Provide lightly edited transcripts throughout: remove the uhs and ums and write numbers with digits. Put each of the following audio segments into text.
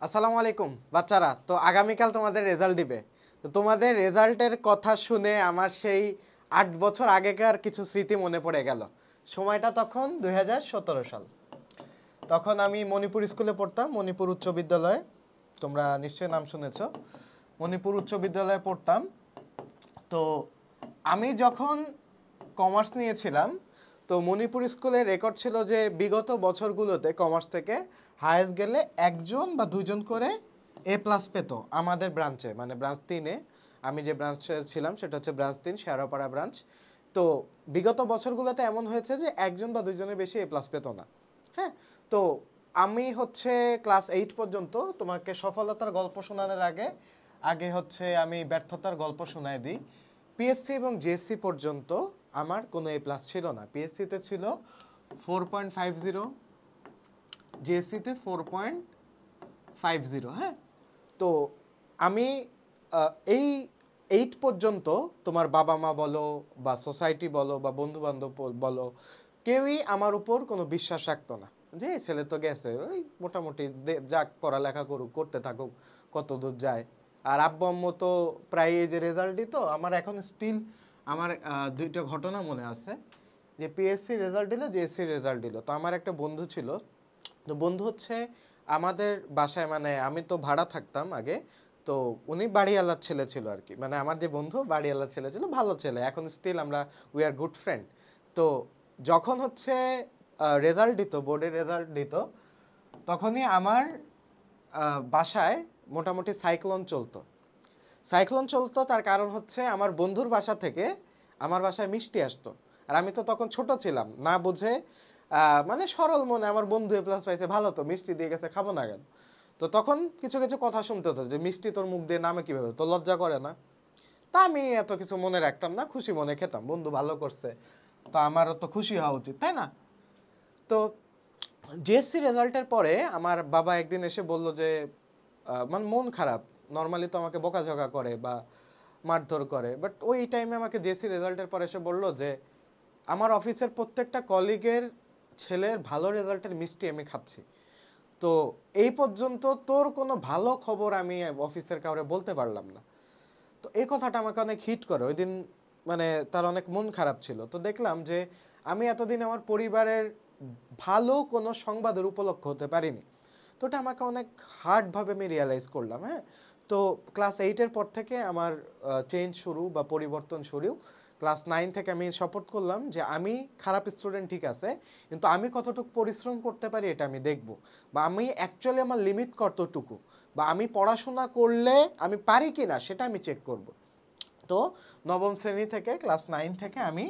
আসসালামু আলাইকুম বাচ্চারা। তো আগামীকাল তোমাদের রেজাল্ট দিবে। তো তোমাদের রেজাল্টের কথা শুনে আমার সেই 8 বছর আগেকার কিছু স্মৃতি মনে পড়ে গেল। সময়টা তখন 2017 সাল। তখন আমি মণিপুর স্কুলে পড়তাম, মণিপুর উচ্চ বিদ্যালয়ে। তোমরা নিশ্চয়ই নাম শুনেছো। মণিপুর উচ্চ বিদ্যালয়ে পড়তাম। তো আমি যখন কমার্স নিয়েছিলাম, তো মণিপুর স্কুলের রেকর্ড ছিল যে বিগত বছরগুলোতে কমার্স থেকে হায়েস্ট গেলে একজন বা দুজন করে A+ পেত আমাদের ব্রাঞ্চে, মানে ব্রাঞ্চ 3-এ। আমি যে ব্রাঞ্চে ছিলাম সেটা হচ্ছে ব্রাঞ্চ 3, শেয়ারাপাড়া ব্রাঞ্চ। তো বিগত বছরগুলোতে এমন হয়েছে যে একজন বা দুইজনের বেশি A+ পেত না। হ্যাঁ। তো আমি হচ্ছে ক্লাস 8 পর্যন্ত, তোমাকে সফলতার গল্প শোনানোর আগে আগে হচ্ছে আমি ব্যর্থতার গল্প শোনায় দিই। পিএসসি এবং জিএসসি পর্যন্ত আমার কোনো A+ ছিল না। পিএসসিতে ছিল 4.50, জিএসসিতে 4.50। হ্যাঁ। তো আমি এই 8 পর্যন্ত তোমার বাবা মা বলো বা সোসাইটি বলো বা বন্ধু বান্ধব বলো, কেউই আমার উপর কোনো বিশ্বাস রাখতো না যে এই ছেলে তো গেছে, ওই মোটামুটি যাক পড়ালেখা করুক, করতে থাকুক, কত দূর যায়। আর আব্বু আম্মু তো প্রায় এই যে রেজাল্ট দিত, আমার এখন স্টিল আমার দুইটা ঘটনা মনে আছে। যে পিএসসি রেজাল্ট দিল, জিএসসি রেজাল্ট দিল। তো আমার একটা বন্ধু ছিল। তো বন্ধু হচ্ছে আমাদের বাসায়, মানে আমি তো ভাড়া থাকতাম আগে। তো উনি বাড়িওয়ালার ছেলে ছিল আর কি, মানে আমার যে বন্ধু বাড়িওয়ালার ছেলে ছিল, ভালো ছেলে, এখন স্টিল আমরা উই আর গুড ফ্রেন্ড। তো যখন হচ্ছে রেজাল্ট দিত, বোর্ডের রেজাল্ট দিত, তখনই আমার বাসায় মোটামুটি সাইক্লোন চলতো। সাইক্লোন চলতো তার কারণ হচ্ছে আমার বন্ধুর বাসা থেকে আমার বাসায় মিষ্টি আসতো। আর আমি তো তখন ছোট ছিলাম, না বুঝে মানে সরল মনে, আমার বন্ধু A+ পাইছে, ভালো তো, মিষ্টি দিয়ে গেছে, খাবো না কেন। তো তখন কিছু কিছু কথা শুনতে হতো যে মিষ্টি তোর মুখ দিয়ে নামে কীভাবে, তো লজ্জা করে না। তা আমি এত কিছু মনে রাখতাম না, খুশি মনে খেতাম, বন্ধু ভালো করছে, তো আমারও তো খুশি হওয়া উচিত, তাই না? তো জিএসসি রেজাল্টের পরে আমার বাবা একদিন এসে বলল যে মানে মন খারাপ, নর্মালি তো আমাকে বকাঝকা করে বা মারধর করে, বাট ওই টাইমে আমাকে জিএসসি রেজাল্টের পরে এসে বলল যে আমার অফিসের প্রত্যেকটা কলিগের ছেলের ভালো রেজাল্টের মিষ্টি আমি খাচ্ছি। তো এই পর্যন্ত তোর কোনো ভালো খবর আমি অফিসের কাউরে বলতে পারলাম না। তো এই কথাটা আমাকে অনেক হিট করে ওই দিন, মানে তার অনেক মন খারাপ ছিল। তো দেখলাম যে আমি এতদিন আমার পরিবারের ভালো কোনো সংবাদের উপলক্ষ হতে পারিনি। তো ওটা আমাকে অনেক হার্ডভাবে আমি রিয়ালাইজ করলাম। হ্যাঁ। তো ক্লাস 8-এর পর থেকে আমার চেঞ্জ শুরু বা পরিবর্তন শুরু। ক্লাস 9 থেকে আমি শপথ করলাম যে আমি খারাপ স্টুডেন্ট ঠিক আছে, কিন্তু আমি কতটুকু পরিশ্রম করতে পারি এটা আমি দেখব, বা আমি অ্যাকচুয়ালি আমার লিমিট কতটুকু, বা আমি পড়াশোনা করলে আমি পারি কি না সেটা আমি চেক করব। তো নবম শ্রেণী থেকে ক্লাস 9 থেকে আমি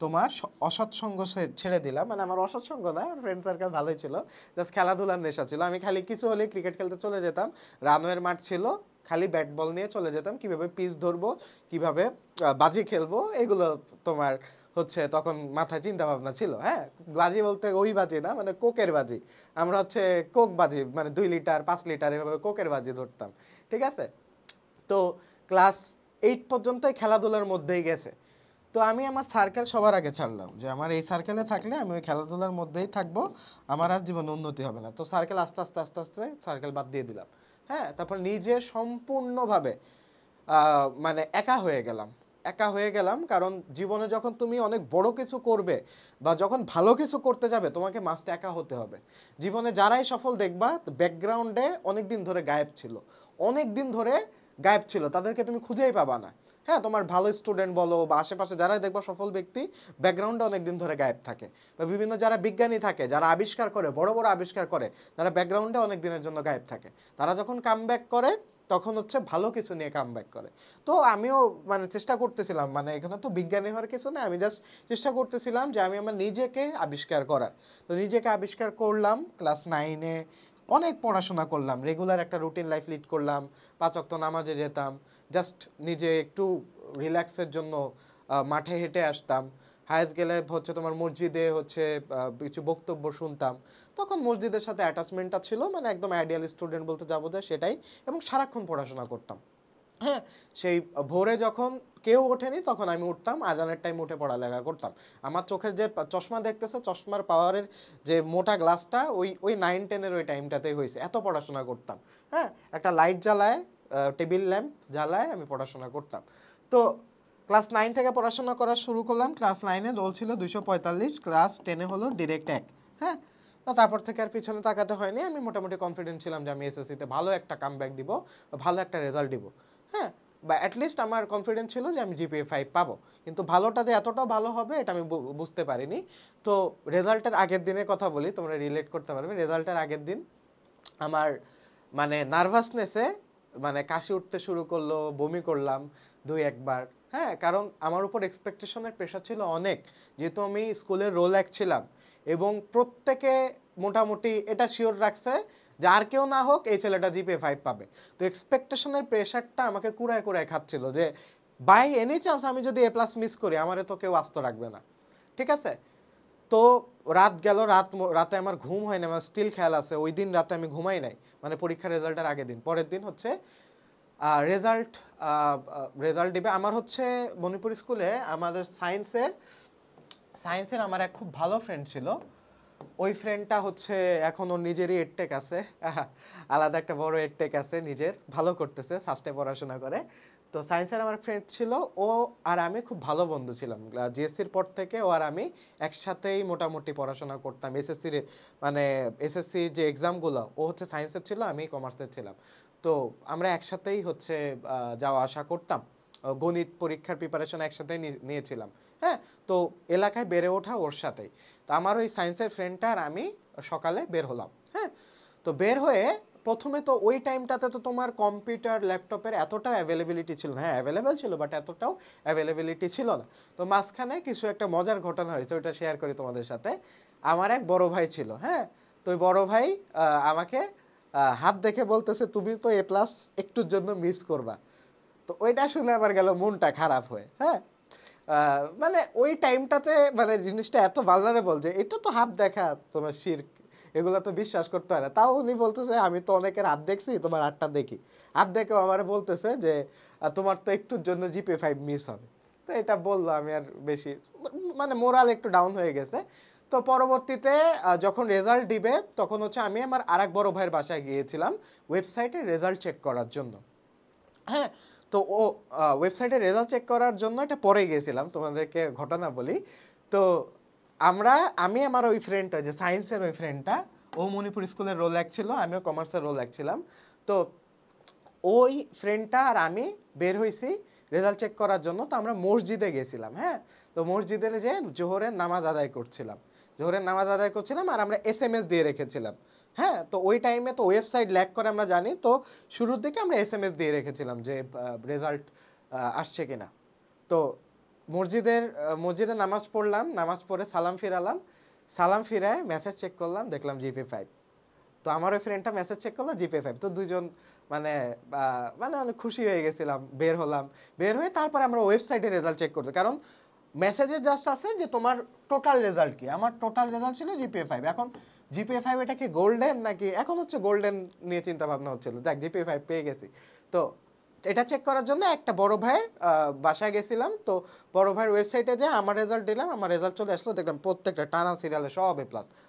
তোমার অসৎসঙ্গ ছেড়ে দিলাম। মানে আমার অসৎসঙ্গ না, ফ্রেন্ড সার্কেল ভালোই ছিল, জাস্ট খেলাধুলার নেশা ছিল। আমি খালি কিছু হলে ক্রিকেট খেলতে চলে যেতাম, রানওয়ের মাঠ ছিল, খালি ব্যাট বল নিয়ে চলে যেতাম, কিভাবে পিচ ধরবো, কিভাবে বাজি খেলবো, এগুলো তোমার হচ্ছে তখন মাথায় চিন্তা ভাবনা ছিল। হ্যাঁ। বাজি বলতে ওই বাজি না, মানে কোকের বাজি। আমরা হচ্ছে কোক বাজি, মানে 2 লিটার 5 লিটার এভাবে কোকের বাজি ধরতাম। ঠিক আছে। তো ক্লাস 8 পর্যন্তই খেলাধুলার মধ্যেই গেছে। তো আমি আমার সার্কেল সবার আগে ছাড়লাম যে আমার এই সার্কেলে থাকলে আমি ওই খেলাধুলার মধ্যেই থাকবো, আমার আর জীবনে উন্নতি হবে না। তো সার্কেল আস্তে আস্তে আস্তে আস্তে সার্কেল বাদ দিয়ে দিলাম। হ্যাঁ। তারপর নিজে সম্পূর্ণভাবে মানে একা হয়ে গেলাম। একা হয়ে গেলাম কারণ জীবনে যখন তুমি অনেক বড় কিছু করবে বা যখন ভালো কিছু করতে যাবে, তোমাকে মাস্ট একা হতে হবে। জীবনে যারাই সফল দেখবা ব্যাকগ্রাউন্ডে অনেক দিন ধরে গায়েব ছিল, অনেক দিন ধরে গায়েব ছিল, তাদেরকে তুমি খুঁজেই পাবা না। হ্যাঁ। তোমার ভালো স্টুডেন্ট বলো বা আশেপাশে যারাই দেখবা সফল ব্যক্তি, ব্যাকগ্রাউন্ডে অনেক দিন ধরে গায়েব থাকে। বা বিভিন্ন যারা বিজ্ঞানী থাকে, যারা আবিষ্কার করে, বড় বড় আবিষ্কার করে, তারা ব্যাকগ্রাউন্ডে অনেক দিনের জন্য গায়েব থাকে। তারা যখন কামব্যাক করে তখন হচ্ছে ভালো কিছু নিয়ে কামব্যাক করে। তো আমিও মানে চেষ্টা করতেছিলাম, মানে এখানে তো বিজ্ঞানী হওয়ার কিছু না, আমি জাস্ট চেষ্টা করতেছিলাম যে আমি আমার নিজেকে আবিষ্কার করার। তো নিজেকে আবিষ্কার করলাম ক্লাস 9-এ। অনেক পড়াশোনা করলাম, রেগুলার একটা রুটিন লাইফ লিড করলাম, 5 ওয়াক্ত নামাজে যেতাম, জাস্ট নিজে একটু রিল্যাক্সের জন্য মাঠে হেঁটে আসতাম। হায়েস্ট গেলে হচ্ছে তোমার মসজিদে হচ্ছে কিছু বক্তব্য শুনতাম। তখন মসজিদের সাথে অ্যাটাচমেন্টটা ছিল, মানে একদম আইডিয়াল স্টুডেন্ট বলতে যাবো যায় সেটাই। এবং সারাক্ষণ পড়াশোনা করতাম। হ্যাঁ। সেই ভোরে যখন কেউ ওঠেনি তখন আমি উঠতাম, আজানের টাইম উঠে পড়ালেখা করতাম। আমার চোখের যে চশমা দেখতেছে, চশমার পাওয়ারের যে মোটা গ্লাসটা ওই ওই 9-10-এর ওই টাইমটাতেই হয়েছে, এত পড়াশোনা করতাম। হ্যাঁ, একটা লাইট জ্বালায়, টেবিল ল্যাম্প জ্বালায় আমি পড়াশোনা করতাম। তো ক্লাস 9 থেকে পড়াশোনা করা শুরু করলাম। ক্লাস 9-এ রোল ছিল 245, ক্লাস 10-এ হলো ডিরেক্ট 1। হ্যাঁ, তো তারপর থেকে আর পিছনে তাকাতে হয়নি। আমি মোটামুটি কনফিডেন্ট ছিলাম যে আমি এসএসসিতে ভালো একটা কামব্যাক দিব, ভালো একটা রেজাল্ট দিব। হ্যাঁ, বা অ্যাটলিস্ট আমার কনফিডেন্স ছিল যে আমি জিপিএ 5 পাবো। কিন্তু ভালোটা যে এতটাও ভালো হবে এটা আমি বুঝতে পারিনি। তো রেজাল্টের আগের দিনের কথা বলি, তোমরা রিলেট করতে পারবে। রেজাল্টের আগের দিন আমার মানে নার্ভাসনেসে মানে কাশি উঠতে শুরু করলো, বমি করলাম 2-1 বার। হ্যাঁ, কারণ আমার উপর এক্সপেকটেশনের প্রেশার ছিল অনেক, যেহেতু আমি স্কুলের রোল 1 ছিলাম এবং প্রত্যেকে মোটামুটি এটা শিওর রাখছে যে আর কেউ না হোক এই ছেলেটা জিপিএ 5 পাবে। তো এক্সপেকটেশনের প্রেশারটা আমাকে কুড়ায় কুড়ায় খাচ্ছিল যে বাই এনি চান্স আমি যদি A+ মিস করি আমারে তো কেউ আস্ত রাখবে না। ঠিক আছে, তো রাত গেল, রাতে আমার ঘুম হয় না, আমার স্টিল খেয়াল আছে ওই দিন রাতে আমি ঘুমাই নাই, মানে পরীক্ষার রেজাল্টের আগের দিন। পরের দিন হচ্ছে রেজাল্ট রেজাল্ট দিবে। আমার হচ্ছে মণিপুর স্কুলে আমাদের সায়েন্সের আমার এক খুব ভালো ফ্রেন্ড ছিল। ওই ফ্রেন্ডটা হচ্ছে এখন ওর নিজেরই এডটেক আছে, আলাদা একটা বড় এডটেক আছে, নিজের ভালো করতেছে, সাস্টে পড়াশোনা করে। তো সায়েন্সের আমার ফ্রেন্ড ছিল, ও আর আমি খুব ভালো বন্ধু ছিলাম। জিএসসির পর থেকে ও আর আমি একসাথেই মোটামুটি পড়াশোনা করতাম। এসএসসির মানে এসএসসি যে এক্সামগুলো, ও হচ্ছে সায়েন্সের ছিল, আমি কমার্সের ছিলাম। তো আমরা একসাথেই হচ্ছে যাওয়া আসা করতাম, গণিত পরীক্ষার প্রিপারেশন একসাথেই নিয়েছিলাম। হ্যাঁ, তো এলাকায় বেড়ে ওঠা ওর সাথেই। তো আমার ওই সায়েন্সের ফ্রেন্ডটা আর আমি সকালে বের হলাম। হ্যাঁ, তো বের হয়ে প্রথমে তো ওই টাইমটাতে তো তোমার কম্পিউটার ল্যাপটপের এতটা অ্যাভেলেবিলিটি ছিল না। হ্যাঁ, অ্যাভেলেবেল ছিল বাট এতটাও অ্যাভেলেবিলিটি ছিল না। তো মাঝখানে কিছু একটা মজার ঘটনা হয়েছে, ওইটা শেয়ার করি তোমাদের সাথে। আমার এক বড় ভাই ছিল। হ্যাঁ, তো ওই বড় ভাই আমাকে হাত দেখে বলতেছে তুমি তো A+ একটুর জন্য মিস করবা। তো ওইটা শুনে আমার গেল মনটা খারাপ হয়ে। হ্যাঁ, মানে ওই টাইমটাতে মানে জিনিসটা এত ভালনারেবল যে এটা তো হাত দেখা, তোমার শিরক, এগুলো তো বিশ্বাস করতে হয় না। তাও উনি বলতেছে আমি তো অনেকের হাত দেখছি, তোমার হাতটা দেখি। হাত দেখেও আমার বলতেছে যে তোমার তো একটুর জন্য জিপিএ 5 মিস হবে। তো এটা বললো, আমি আর বেশি মানে মোরাল একটু ডাউন হয়ে গেছে। তো পরবর্তীতে যখন রেজাল্ট দিবে তখন হচ্ছে আমি আমার আরেক বড় ভাইয়ের বাসায় গিয়েছিলাম ওয়েবসাইটে রেজাল্ট চেক করার জন্য। হ্যাঁ, তো ও ওয়েবসাইটে রেজাল্ট চেক করার জন্য এটা পরে গিয়েছিলাম, তোমাদেরকে ঘটনা বলি। তো আমি আমার ওই ফ্রেন্ডটা, যে সায়েন্সের ওই ফ্রেন্ডটা, ও মণিপুর স্কুলের রোল 1 ছিল, আমিও কমার্সের রোল 1 ছিলাম। তো ওই ফ্রেন্ডটা আর আমি বের হয়েছি রেজাল্ট চেক করার জন্য। তো আমরা মসজিদে গেছিলাম। হ্যাঁ, তো মসজিদে যে জোহরের নামাজ আদায় করছিলাম আর আমরা SMS দিয়ে রেখেছিলাম। হ্যাঁ, তো ওই টাইমে তো ওয়েবসাইট ল্যাগ করে আমরা জানি, তো শুরুর দিকে আমরা SMS দিয়ে রেখেছিলাম যে রেজাল্ট আসছে কিনা। তো মসজিদে নামাজ পড়লাম, নামাজ পড়ে সালাম ফিরায় মেসেজ চেক করলাম, দেখলাম জিপিএ 5। তো আমার ওই ফ্রেন্ডটা মেসেজ চেক করলো জিপিএ 5। তো দুজন মানে মানে অনেক খুশি হয়ে গেছিলাম। বের হয়ে তারপরে আমরা ওয়েবসাইটে রেজাল্ট চেক করতে, কারণ মেসেজে জাস্ট আছে যে তোমার টোটাল রেজাল্ট কি। আমার টোটাল রেজাল্ট ছিল জিপিএ 5। এখন জিপিএ 5 এটা কি গোল্ডেন নাকি, এখন হচ্ছে গোল্ডেন নিয়ে চিন্তা ভাবনা হচ্ছিল। যাক, জিপিএ 5 পেয়ে গেছি। তো এটা চেক করার জন্য একটা বড় ভাইয়ের বাসায় গেছিলাম। তো বড় ভাইয়ের ওয়েবসাইটে যে আমার রেজাল্ট দিলাম, আমার রেজাল্ট চলে আসলো, দেখলাম প্রত্যেকটা টানা সিরিয়ালে সব A+,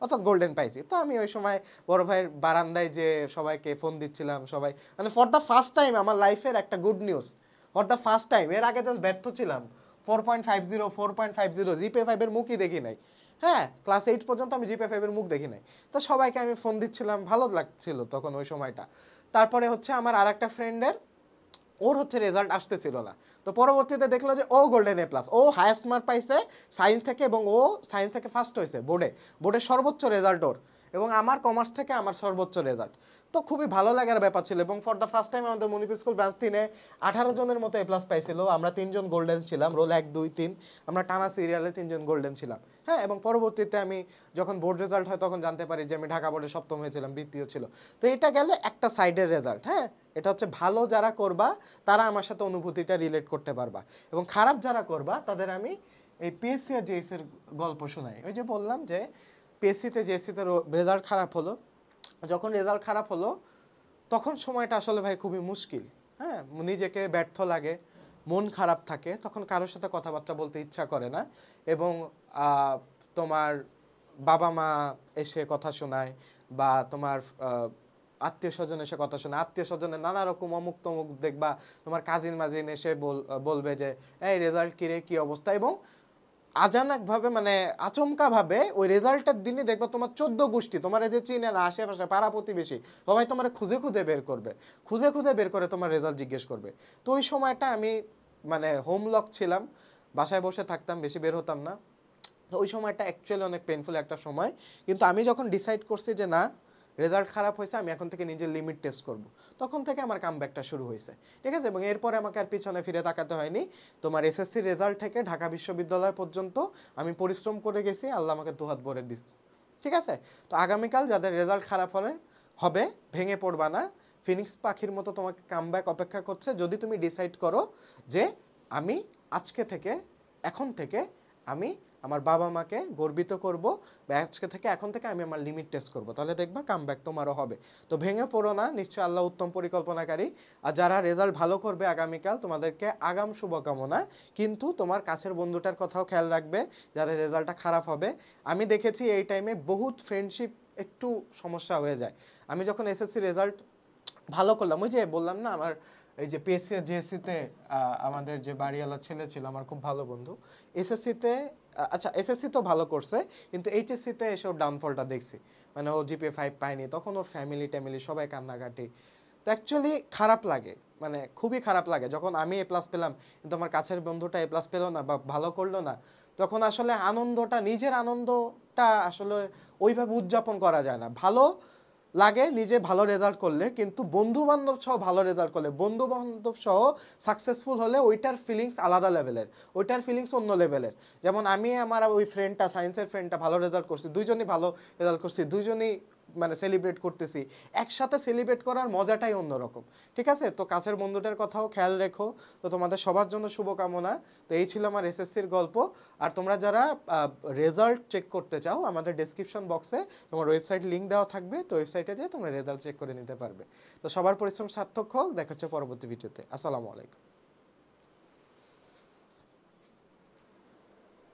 অর্থাৎ গোল্ডেন পাইছি। তো আমি ওই সময় বড় ভাইয়ের বারান্দায় যে সবাইকে ফোন দিচ্ছিলাম, সবাই মানে ফর দ্য ফার্স্ট টাইম আমার লাইফের একটা good news, for the first time. এর আগে জাস্ট ব্যর্থ ছিলাম, 4.50 জিপিএ 5 এর মুখই দেখি নাই। হ্যাঁ, ক্লাস 8 পর্যন্ত আমি জিপিএ 5 এর মুখ দেখি নাই। তো সবাইকে আমি ফোন দিচ্ছিলাম, ভালো লাগছিল তখন ওই সময়টা। তারপরে হচ্ছে আমার আর একটা ফ্রেন্ডের, ওর হচ্ছে রেজাল্ট আসতেছিল না। তো পরবর্তীতে দেখলো যে ও গোল্ডেন A+, ও হায়েস্ট মার্ক পাইছে সায়েন্স থেকে, এবং ও সায়েন্স থেকে ফার্স্ট হয়েছে বোর্ডের সর্বোচ্চ রেজাল্ট ওর, এবং আমার কমার্স থেকে আমার সর্বোচ্চ রেজাল্ট। তো খুবই ভালো লাগার ব্যাপার ছিল। এবং ফর দ্য ফার্স্ট টাইম আমাদের মণিপুর স্কুল ব্রাঞ্চ 3-এ 18 জনের মতো A+ পাইছিল। আমরা 3 জন গোল্ডেন ছিলাম, রোল 1, 2, 3, আমরা টানা সিরিয়ালে 3 জন গোল্ডেন ছিলাম। হ্যাঁ, এবং পরবর্তীতে আমি যখন বোর্ড রেজাল্ট হয় তখন জানতে পারি যে আমি ঢাকা বোর্ডে 7ম হয়েছিলাম, বৃত্তীয় ছিল। তো এটা গেলে একটা সাইডের রেজাল্ট। হ্যাঁ, এটা হচ্ছে ভালো যারা করবা তারা আমার সাথে অনুভূতিটা রিলেট করতে পারবা, এবং খারাপ যারা করবা তাদের আমি এই পিএসসি আর জেএসসির গল্প শোনাই। ওই যে বললাম যে পিএসসিতে জেএসসিতে রেজাল্ট খারাপ হলো, যখন রেজাল্ট খারাপ হলো তখন সময়টা আসলে ভাই খুবই মুশকিল। হ্যাঁ, নিজেকে ব্যর্থ লাগে, মন খারাপ থাকে তখন কারোর সাথে কথাবার্তা বলতে ইচ্ছা করে না, এবং তোমার বাবা মা এসে কথা শোনায় বা তোমার আত্মীয় স্বজন এসে কথা শোনায়, আত্মীয় স্বজনের নানা রকম অমুক তমুক দেখবা, তোমার কাজিন মাজিন এসে বলবে যে এই রেজাল্ট কিরে কি অবস্থা, এবং আচানকভাবে মানে আচমকাভাবে ওই রেজাল্টের দিনই দেখবা তোমার 14 গোষ্ঠী তোমার যে চিনে না, আশেপাশে পাড়া প্রতিবেশী সবাই তোমার খুঁজে খুঁজে বের করবে, খুঁজে খুঁজে বের করে তোমার রেজাল্ট জিজ্ঞেস করবে। তো ওই সময়টা আমি মানে হোম লক ছিলাম, বাসায় বসে থাকতাম, বেশি বের হতাম না। তো ওই সময়টা অ্যাকচুয়ালি অনেক পেইনফুল একটা সময়, কিন্তু আমি যখন ডিসাইড করছি যে না রেজাল্ট খারাপ হয়েছে, আমি এখন থেকে নিজের লিমিট টেস্ট করব, তখন থেকে আমার কামব্যাকটা শুরু হয়েছে, ঠিক আছে। এবং এরপরে আমাকে আর পিছনে ফিরে তাকাতে হয়নি। তোমার এসএসসি রেজাল্ট থেকে ঢাকা বিশ্ববিদ্যালয় পর্যন্ত আমি পরিশ্রম করে গেছি, আল্লাহ আমাকে দুহাত ভরে দিচ্ছে, ঠিক আছে। তো আগামীকাল যাদের রেজাল্ট খারাপ হবে ভেঙে পড়বা না, ফিনিক্স পাখির মতো তোমাকে কামব্যাক অপেক্ষা করছে, যদি তুমি ডিসাইড করো যে আমি আজকে থেকে এখন থেকে আমি আমার বাবা মাকে গর্বিত করব, বা আজকে থেকে এখন থেকে আমি আমার লিমিট টেস্ট করব, তাহলে দেখবা কামব্যাক তোমারও হবে। তো ভেঙে পড়ো না, নিশ্চয়ই আল্লাহ উত্তম পরিকল্পনাকারী। আর যারা রেজাল্ট ভালো করবে আগামীকাল, তোমাদেরকে আগাম শুভকামনা, কিন্তু তোমার কাছের বন্ধুটার কথাও খেয়াল রাখবে যাদের রেজাল্টটা খারাপ হবে। আমি দেখেছি এই টাইমে বহুত ফ্রেন্ডশিপ একটু সমস্যা হয়ে যায়। আমি যখন এসএসসি রেজাল্ট ভালো করলাম, ওই যে বললাম না আমার এই যে পিএসসি আর জিএসসিতে আমাদের যে বাড়িওয়ালা ছেলে ছিল আমার খুব ভালো বন্ধু, এসএসসিতে আচ্ছা এসএসসি তো ভালো করছে, কিন্তু এইচএসসিতে এসে ওর ডাউনফলটা দেখছি, মানে ও জিপিএ 5 পায়নি, তখন ওর ফ্যামিলি সবাই কান্নাকাটি। তো অ্যাকচুয়ালি খারাপ লাগে, মানে খুবই খারাপ লাগে যখন আমি এ প্লাস পেলাম কিন্তু আমার কাছের বন্ধুটা এ প্লাস পেলো না বা ভালো করলো না, তখন আসলে আনন্দটা, নিজের আনন্দটা আসলে ওইভাবে উদযাপন করা যায় না। ভালো লাগে নিজে ভালো রেজাল্ট করলে, কিন্তু বন্ধু বান্ধব সহ ভালো রেজাল্ট করলে, বন্ধু বান্ধব সহ সাকসেসফুল হলে ওইটার ফিলিংস আলাদা লেভেলের, ওইটার ফিলিংস অন্য লেভেলের। যেমন আমি আমার ওই ফ্রেন্ডটা, সায়েন্সের ফ্রেন্ডটা ভালো রেজাল্ট করছি, দুইজনই ভালো রেজাল্ট করছি, দুইজনই মানে সেলিব্রেট করতেছি, একসাথে সেলিব্রেট করার মজাটাই অন্যরকম, ঠিক আছে। তো কাছের বন্ধুটার কথাও খেয়াল রেখো। তো তোমাদের সবার জন্য শুভকামনা। তো এই ছিল আমার এসএসসির গল্প। আর তোমরা যারা রেজাল্ট চেক করতে চাও, আমাদের ডেসক্রিপশন বক্সে তোমার ওয়েবসাইট লিঙ্ক দেওয়া থাকবে, তো ওয়েবসাইটে যেয়ে তোমরা রেজাল্ট চেক করে নিতে পারবে। তো সবার পরিশ্রম সার্থক হোক, দেখা হচ্ছে পরবর্তী ভিডিওতে। আসসালামু আলাইকুম।